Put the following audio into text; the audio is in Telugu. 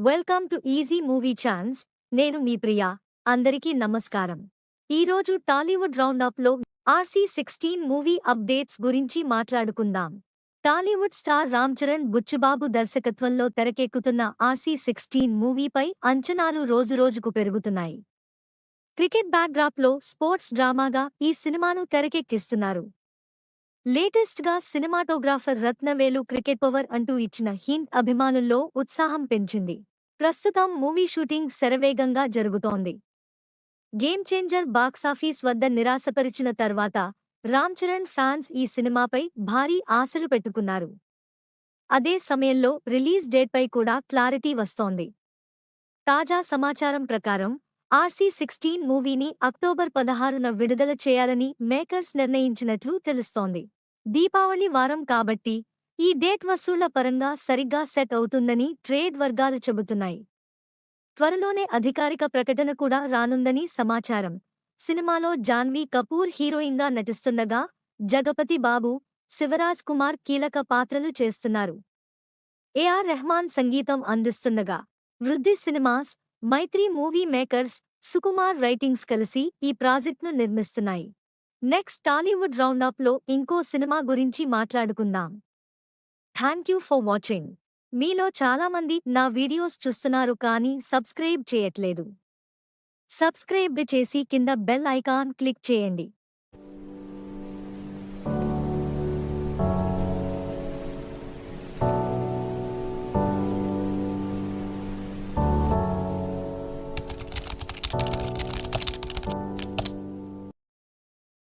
Welcome to easy movie chance. నేను మీ ప్రియా. అందరికీ నమస్కారం. ఈరోజు టాలీవుడ్ రౌండప్లో RC16 మూవీ అప్డేట్స్ గురించి మాట్లాడుకుందాం. టాలీవుడ్ స్టార్ రామ్ చరణ్ బుచ్చుబాబు దర్శకత్వంలో తెరకెక్కుతున్న RC16 మూవీపై అంచనాలు రోజురోజుకు పెరుగుతున్నాయి. క్రికెట్ బ్యాక్డ్రాప్లో స్పోర్ట్స్ డ్రామాగా ఈ సినిమాను తెరకెక్కిస్తున్నారు. లేటెస్ట్ గా సినిమాటోగ్రాఫర్ రత్నవేలు క్రికెట్ పవర్ అంటూ ఇచ్చిన హింట్ అభిమానుల్లో ఉత్సాహం పెంచింది. ప్రస్తుతం మూవీ షూటింగ్ శరవేగంగా జరుగుతోంది. గేమ్ చేంజర్ బాక్సాఫీస్ వద్ద నిరాశపరిచిన తర్వాత రామ్ చరణ్ ఫ్యాన్స్ ఈ సినిమాపై భారీ ఆశలు పెట్టుకున్నారు. అదే సమయంలో రిలీజ్ డేట్పై కూడా క్లారిటీ వస్తోంది. తాజా సమాచారం ప్రకారం RC16 మూవీని అక్టోబర్ 16న విడుదల చేయాలని మేకర్స్ నిర్ణయించినట్లు తెలుస్తోంది. దీపావళి వారం కాబట్టి ఈ డేట్ వసూళ్ల పరంగా సరిగ్గా సెట్ అవుతుందని ట్రేడ్ వర్గాలు చెబుతున్నాయి. త్వరలోనే అధికారిక ప్రకటన కూడా రానుందని సమాచారం. సినిమాలో జాన్వీ కపూర్ హీరోయిన్గా నటిస్తుండగా జగపతి బాబు, శివరాజ్ కుమార్ కీలక పాత్రలు చేస్తున్నారు. ఏఆర్ రెహమాన్ సంగీతం అందిస్తుండగా వృద్ధి సినిమాస్, మైత్రి మూవీ మేకర్స్, సుకుమార్ రైటింగ్స్ కలిసి ఈ ప్రాజెక్ట్ను నిర్మిస్తున్నాయి. నెక్స్ట్ టాలీవుడ్ రౌండప్లో ఇంకో సినిమా గురించి మాట్లాడుకుందాం. Thank you for watching. మీలో చాలామంది నా వీడియోస్ చూస్తున్నారు కానీ సబ్స్క్రైబ్ చేయట్లేదు. సబ్స్క్రైబ్ చేసి కింద బెల్ ఐకాన్ క్లిక్ చేయండి.